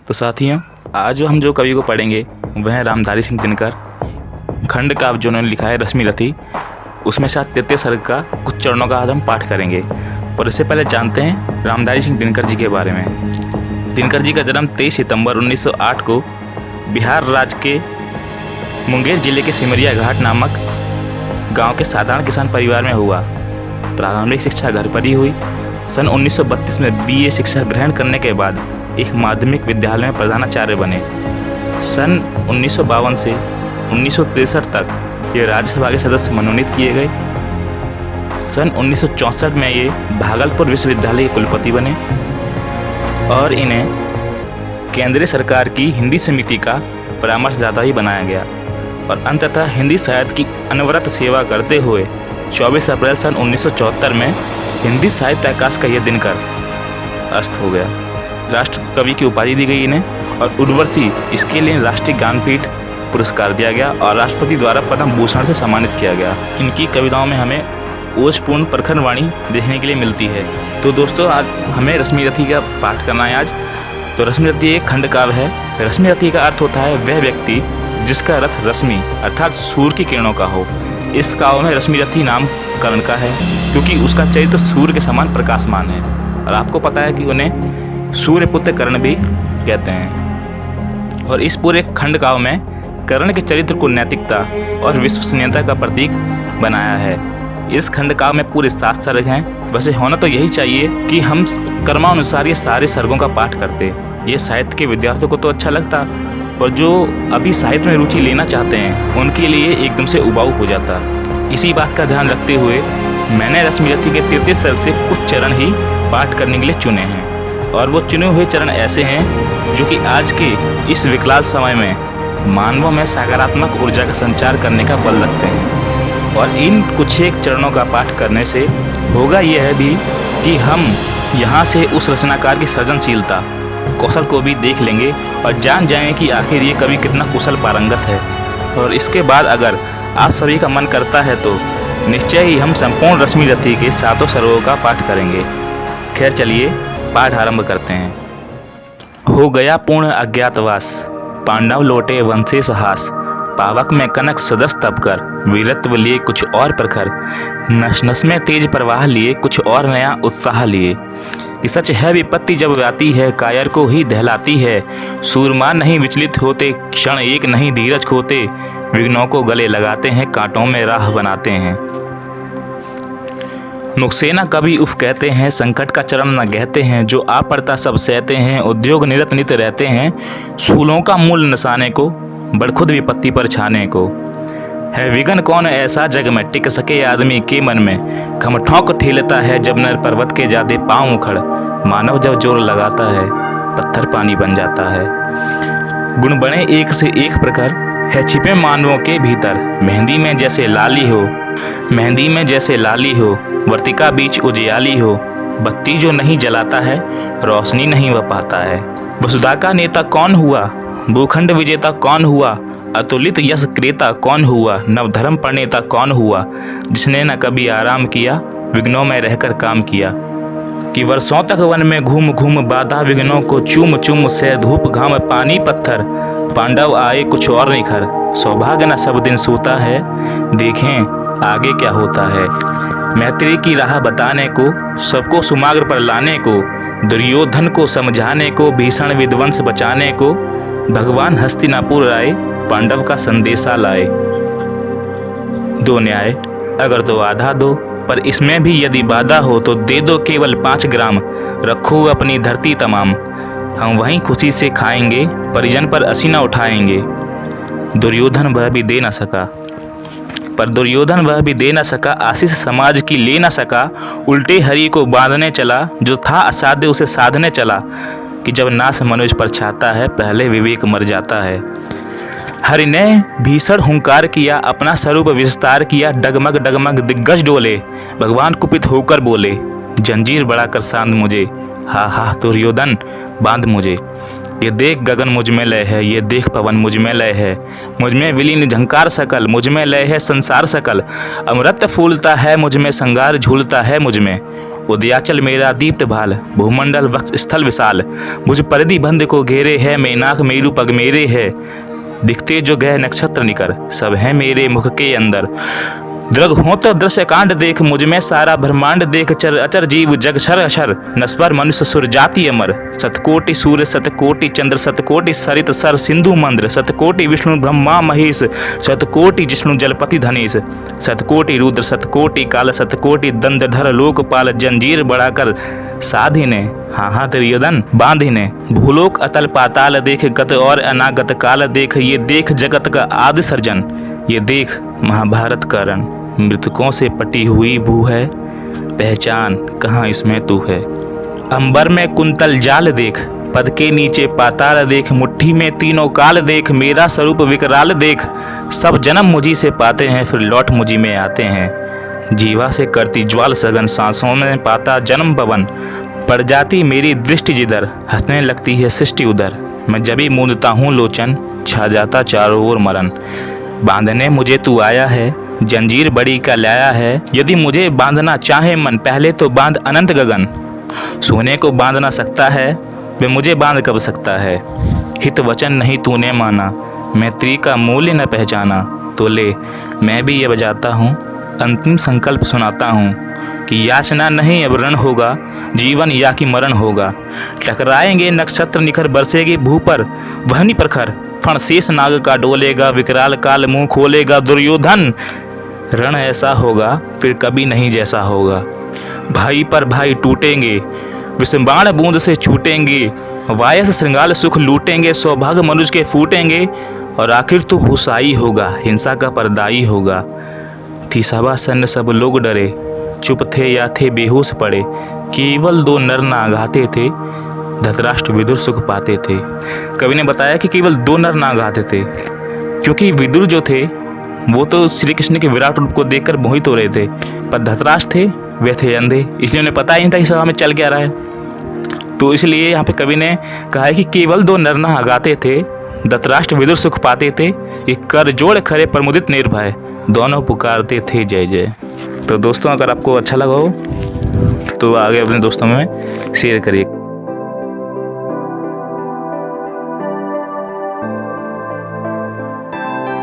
तो साथियों, आज हम जो कवि को पढ़ेंगे वह है रामधारी सिंह दिनकर। खंड काव्य जो उन्होंने लिखा है रश्मि रथी, उसमें से आज 33 सर्ग का कुछ चरणों का आज हम पाठ करेंगे। पर इससे पहले जानते हैं रामधारी सिंह दिनकर जी के बारे में। दिनकर जी का जन्म 23 सितंबर 1908 को बिहार राज्य के मुंगेर जिले के सिमरिया घाट नामक गांव के साधारण किसान परिवार में हुआ। प्रारंभिक शिक्षा घर पर ही हुई। सन 1932 में BA शिक्षा ग्रहण करने के बाद एक माध्यमिक विद्यालय में प्रधानाचार्य बने। सन 1952 से 1963 तक ये राज्यसभा के सदस्य मनोनीत किए गए। सन 1964 में ये भागलपुर विश्वविद्यालय के कुलपति बने और इन्हें केंद्रीय सरकार की हिंदी समिति का परामर्शदाता ही बनाया गया। और अंततः हिंदी साहित्य की अनवरत सेवा करते हुए 24 अप्रैल सन 1974 में हिंदी साहित्य आकाश का यह दिनकर अस्त हो गया। राष्ट्र कवि की उपाधि दी गई इन्हें और उर्वशी इसके लिए राष्ट्रीय ज्ञानपीठ पुरस्कार दिया गया और राष्ट्रपति द्वारा पद्म भूषण से सम्मानित किया गया। इनकी कविताओं में हमें ओजपूर्ण प्रखर वाणी देखने के लिए मिलती है। तो दोस्तों, आज हमें रश्मि रथी का पाठ करना है आज। तो रश्मि रथी एक खंड काव्य है। रश्मि रथी का अर्थ होता है वह व्यक्ति जिसका रथ रश्मि अर्थात सूर्य की किरणों का हो। इस काव्य में रश्मि रथी नाम कर्ण का है क्योंकि उसका चरित्र सूर्य के समान प्रकाशमान है। और आपको पता है कि उन्हें सूर्यपुत्र कर्ण भी कहते हैं। और इस पूरे खंड काव्य में कर्ण के चरित्र को नैतिकता और विश्वसनीयता का प्रतीक बनाया है। इस खंड काव्य में पूरे 7 सर्ग हैं। वैसे होना तो यही चाहिए कि हम क्रमानुसार ये सारे सर्गों का पाठ करते। ये साहित्य के विद्यार्थियों को तो अच्छा लगता, पर जो अभी साहित्य में रुचि लेना चाहते हैं उनके लिए एकदम से उबाऊ हो जाता। इसी बात का ध्यान रखते हुए मैंने रश्मि रथी के 33 सर्ग से कुछ चरण ही पाठ करने के लिए चुने हैं। और वो चुने हुए चरण ऐसे हैं जो कि आज के इस विकराल समय में मानवों में सकारात्मक ऊर्जा का संचार करने का बल रखते हैं। और इन कुछ एक चरणों का पाठ करने से होगा यह भी कि हम यहाँ से उस रचनाकार की सृजनशीलता कौशल को भी देख लेंगे और जान जाएंगे कि आखिर ये कवि कितना कुशल पारंगत है। और इसके बाद अगर आप सभी का मन करता है तो निश्चय ही हम संपूर्ण रश्मि रथी के 7 सर्गों का पाठ करेंगे। खैर चलिए पाठ आरंभ करते हैं। हो गया पूर्ण अज्ञातवास, पांडव लौटे वन से सहास। पावक में कनक सदस्य तप कर, वीरत्व लिए कुछ और प्रखर। नस नस में तेज प्रवाह लिए, कुछ और नया उत्साह लिए। ये सच है विपत्ति जब आती है, कायर को ही दहलाती है। सूरमा नहीं विचलित होते, क्षण एक नहीं धीरज खोते। विघ्नों को गले लगाते हैं, कांटों में राह बनाते हैं। मुख से न कभी उफ कहते हैं, संकट का चरण न गहते हैं। जो आ पड़ता सब सहते हैं, उद्योग निरत नित रहते हैं। सूलों का मूल नसाने को, बड़ खुद विपत्ति पर छाने को। है विघन कौन ऐसा जग में, टिक सके आदमी के मन में। खम ठोंक ठेलता है जब नर पर्वत के जादे पाँव उखड़। मानव जब जोर लगाता है, पत्थर पानी बन जाता है। गुण बने एक से एक प्रकार, है छिपे मानवों के भीतर। मेहंदी में जैसे लाली हो, मेहंदी में जैसे लाली हो। वर्तिका बीच उजियाली हो, बत्ती जो नहीं जलाता है, रोशनी नहीं वह पाता है। वसुधा का नेता कौन हुआ, भूखंड विजेता कौन हुआ। अतुलित यश क्रेता कौन हुआ, नवधर्म प्रणेता कौन हुआ। जिसने न कभी आराम किया, विघ्नों में रहकर काम किया। कि वर्षों तक वन में घूम घूम बाधा विघ्नों को चूम चूम से। धूप घाम पानी पत्थर, पांडव आए कुछ और निखर। सौभाग्य न सब दिन सूता है, देखें आगे क्या होता है। मैत्री की राह बताने को, सबको सुमार्ग पर लाने को। दुर्योधन को समझाने को, भीषण विध्वंस बचाने को। भगवान हस्तिनापुर आए, पांडव का संदेशा लाए। दो न्याय अगर तो आधा दो, पर इसमें भी यदि बाधा हो तो दे दो केवल 5 ग्राम। रखो अपनी धरती तमाम, हम वहीं खुशी से खाएंगे। परिजन पर असीना उठाएंगे। दुर्योधन वह भी दे न सका, पर दुर्योधन वह भी दे न सका। आशीष समाज की ले न सका। उल्टे हरि को बांधने चला, जो था असाध्य उसे साधने चला। कि जब नाश मनुष्य पर छाता है, पहले विवेक मर जाता है। हरि ने भीषण हुंकार किया, अपना स्वरूप विस्तार किया। डगमग डगमग दिग्गज डोले, भगवान कुपित होकर बोले। जंजीर बढ़ाकर सांध मुझे, हा हा दुर्योधन बांध मुझे। ये देख गगन मुझ में लय है, ये देख पवन मुझ में लय है। मुझ में विलीन झंकार सकल, मुझ में लय है संसार सकल। अमृत फूलता है मुझ में, संगार झूलता है मुझ में। उदयाचल मेरा दीप्त भाल, भूमंडल वक्ष स्थल विशाल। मुझ परिधि बंध को घेरे है, मेनाक मेरु पग मेरे है। दिखते जो गए नक्षत्र निकर, सब है मेरे मुख के अंदर। दृग हो तो दृश्य कांड देख, मुझ में सारा ब्रह्मांड देख। चर अचर जीव जग शर अशर, नस्वर मनुष्य सुर जाति अमर। सतकोटि सूर्य सतकोटि चंद्र, सतकोटि सरित सर सिंधु मंद्र। सतकोटि विष्णु ब्रह्मा महेश, शतकोटि जिष्णु जलपति धनेश। सतकोटि रुद्र सतकोटि काल, सतकोटि दंडधर लोकपाल। जंजीर बढ़ाकर साधिने, हाँ त्रियोधन बांधिने। भूलोक अतल पाताल देख, गत और अनागत काल देख। ये देख जगत का आदि सर्जन, ये देख महाभारत का रण। मृतकों से पटी हुई भू है, पहचान कहाँ इसमें तू है। अंबर में कुंतल जाल देख, पद के नीचे पाताल देख। मुट्ठी में तीनों काल देख, मेरा स्वरूप विकराल देख। सब जन्म मुझी से पाते हैं, फिर लौट मुझी में आते हैं। जीवा से करती ज्वाल सघन, सांसों में पाता जन्म पवन। पड़ जाती मेरी दृष्टि जिधर, हंसने लगती है सृष्टि उधर। मैं जभी मूंदता हूँ लोचन, छा जाता चारों ओर मरण। बांधने मुझे तू आया है, जंजीर बड़ी का लाया है। यदि मुझे बांधना चाहे मन, पहले तो बांध अनंत गगन। सोने को बांध ना सकता है, वे मुझे बांध कब सकता है। हित वचन नहीं तूने माना, मैत्री का मूल्य न पहचाना। तो ले मैं भी ये बजाता हूँ, अंतिम संकल्प सुनाता हूँ कि याचना नहीं अब रण होगा, जीवन या कि मरण होगा। टकराएंगे नक्षत्र निखर, बरसेगी भू पर वहनी प्रखर। फण शेष नाग का डोलेगा, विकराल काल मुंह खोलेगा। दुर्योधन रण ऐसा होगा, फिर कभी नहीं जैसा होगा। भाई पर भाई टूटेंगे, विषबाण बूंद से छूटेंगे। वायस श्रृंगाल सुख लूटेंगे, सौभाग्य मनुष्य के फूटेंगे। और आखिर तो भूसाई होगा, हिंसा का परदाई होगा। थी सभा सन्न सब लोग डरे, चुप थे या थे बेहोश पड़े। केवल 2 नर नागाते थे, धृतराष्ट्र विदुर सुख पाते थे। कवि ने बताया कि केवल 2 नर नागाते थे, क्योंकि विदुर जो थे वो तो श्री कृष्ण के विराट रूप को देखकर मोहित हो रहे थे, पर धृतराष्ट्र थे वे थे अंधे, इसलिए उन्हें पता ही नहीं था कि सभा में चल क्या रहा है। तो इसलिए यहाँ पे कवि ने कहा है कि केवल 2 नर नागाते थे, धृतराष्ट्र विदुर सुख पाते थे। एक कर जोड़ खरे प्रमुदित निर्भय, दोनों पुकारते थे जय जय। तो दोस्तों अगर आपको अच्छा लगा हो तो आगे अपने दोस्तों में शेयर करिए।